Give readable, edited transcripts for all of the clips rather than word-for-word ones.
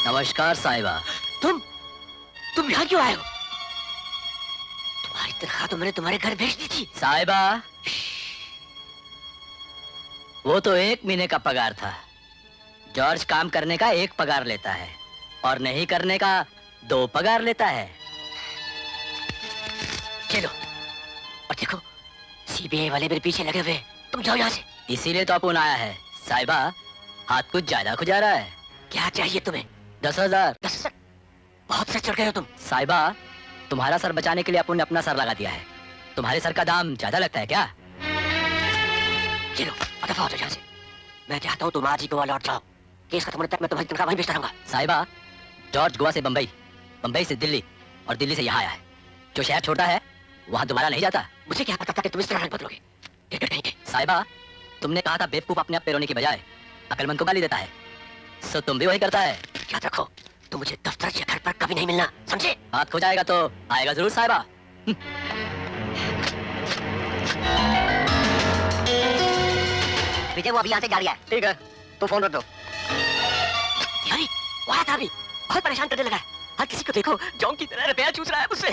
नमस्कार साहिबा। तुम यहाँ क्यों आए हो? तुम्हारी तनख्वाह तो मैंने तुम्हारे घर भेज दी थी। साहिबा, वो तो 1 महीने का पगार था। जॉर्ज काम करने का 1 पगार लेता है और नहीं करने का 2 पगार लेता है। चलो, और देखो सीबीआई वाले मेरे पीछे लगे हुए। तुम जाओ यहाँ से। इसीलिए तो अपन आया है। साहिबा, हाथ कुछ ज्यादा खुजा रहा है। क्या चाहिए तुम्हें? 10,000। 10,000? बहुत सर चढ़ गए हो तुम। साहिबा, तुम्हारा सर बचाने के लिए अपन ने अपना सर लगा दिया है। तुम्हारे सर का दाम ज्यादा लगता है क्या? चलो दफा हो यहाँ से। मैं चाहता हूँ तुम आज ही गोवा लौट जाओ। केस खत्म होने तक मैं तुम्हारी तनख्वाह वहीं भेजता रहूंगा। साहिबा, जॉर्ज गोवा से बंबई, बंबई से दिल्ली और दिल्ली से यहाँ आया है। जो शहर छोड़ता है वहाँ दोबारा नहीं जाता। मुझे क्या पता था कि तुम इस तरह रंग बदलोगे। साहिबा, तुमने कहा था बेवकूफ अपने आप पे रोने की बजाय अकलमंद को गाली देता है। सो तुम भी वही करता है। याद रखो, तुम मुझे दफ्तर या घर पर कभी नहीं मिलना, समझे? हाथ खो जाएगा तो आएगा जरूर साहिबा। विजय, वो अभी यहाँ से जा रहा है। ठीक है, तो फोन रख दो। वो आया था अभी, बहुत परेशान करने लगा है। हर किसी को देखो जोंग की तरह रुपया चूस रहा है मुझसे।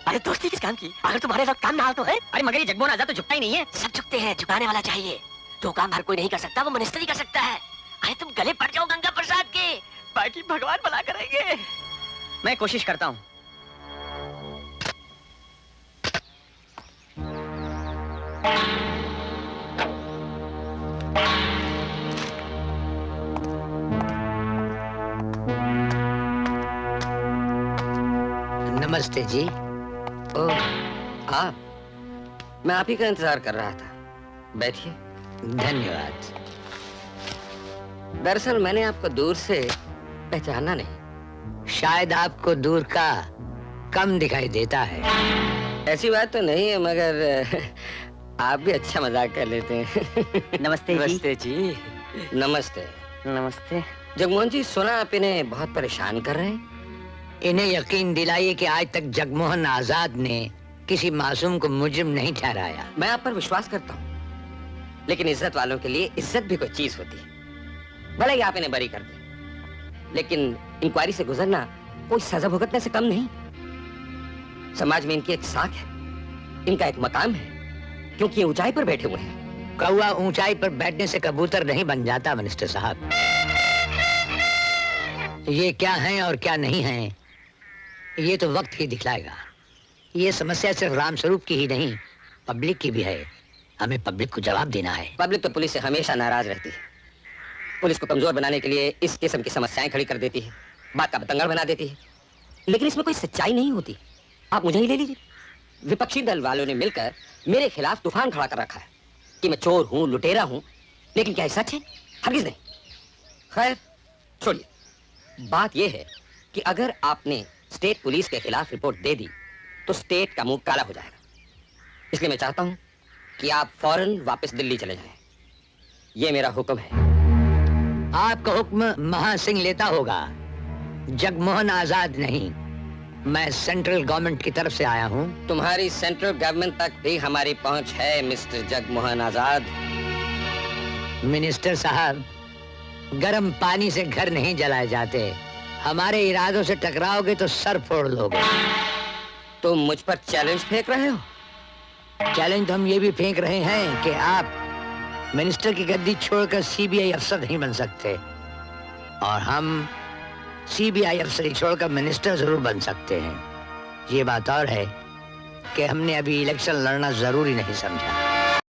अरे दोस्ती किस काम की, अगर तुम्हारे वक्त काम ना हो तो है। अरे मगर ये जगमोहन आजाद तो झुकता ही नहीं है। सब झुकते हैं, झुकाने वाला चाहिए। जो काम हर कोई नहीं कर सकता वो मिनिस्टर ही कर सकता है। अरे तुम गले पड़ जाओ गंगा प्रसाद के, बाकी भगवान भला करेंगे। मैं कोशिश करता हूँ। नमस्ते जी। ओह, आप? मैं आप ही का इंतजार कर रहा था। बैठिए। धन्यवाद। दरअसल मैंने आपको दूर से पहचाना नहीं। शायद आपको दूर का कम दिखाई देता है। ऐसी बात तो नहीं है, मगर आप भी अच्छा मजाक कर लेते हैं। नमस्ते जी। नमस्ते जी। नमस्ते। नमस्ते। जगमोहन जी, सुना आप इन्हें बहुत परेशान कर रहे हैं। इन्हें यकीन दिलाइए कि आज तक जगमोहन आजाद ने किसी मासूम को मुजरिम नहीं ठहराया। मैं आप पर विश्वास करता हूँ, लेकिन इज्जत वालों के लिए इज्जत भी कोई चीज होती है। भले ही आप इन्हें बरी कर दें, लेकिन इंक्वायरी से गुजरना कोई सजा भुगतने से कम नहीं। समाज में इनकी एक साख है, इनका एक मकाम है, क्योंकि ये ऊंचाई पर बैठे हुए हैं। कौवा ऊंचाई पर बैठने से कबूतर नहीं बन जाता मिनिस्टर साहब। ये क्या है और क्या नहीं है, ये तो वक्त ही दिखलाएगा। ये समस्या सिर्फ रामस्वरूप की ही नहीं, पब्लिक की भी है। हमें पब्लिक को जवाब देना है। पब्लिक तो पुलिस से हमेशा नाराज रहती है। पुलिस को कमजोर बनाने के लिए इस किस्म की समस्याएं खड़ी कर देती है, बात का बतंगड़ बना देती है, लेकिन इसमें कोई सच्चाई नहीं होती। आप मुझे ही ले लीजिए। विपक्षी दल वालों ने मिलकर मेरे खिलाफ तूफान खड़ा कर रखा है कि मैं चोर हूं, लुटेरा हूं, लेकिन क्या ये सच है? हरगिज नहीं। खैर छोड़िए। बात यह है कि अगर आपने स्टेट पुलिस के खिलाफ रिपोर्ट दे दी तो स्टेट का मुंह काला हो जाएगा। इसलिए मैं चाहता हूं कि आप फौरन वापस दिल्ली चले जाएं। ये मेरा हुक्म है। आपका हुक्म महासिंह लेता होगा, जगमोहन आजाद नहीं। मैं सेंट्रल गवर्नमेंट की तरफ से आया हूँ। तुम्हारी सेंट्रल गवर्नमेंट तक भी हमारी पहुंच है मिस्टर जगमोहन आजाद। मिनिस्टर साहब, गर्म पानी से घर नहीं जलाए जाते। हमारे इरादों से टकराओगे तो सर फोड़ लोगे। तुम मुझ पर चैलेंज फेंक रहे हो? चैलेंज तो हम ये भी फेंक रहे हैं कि आप मिनिस्टर की गद्दी छोड़कर सीबीआई अफसर नहीं बन सकते, और हम सीबीआई अफसर छोड़कर मिनिस्टर जरूर बन सकते हैं। ये बात और है कि हमने अभी इलेक्शन लड़ना जरूरी नहीं समझा।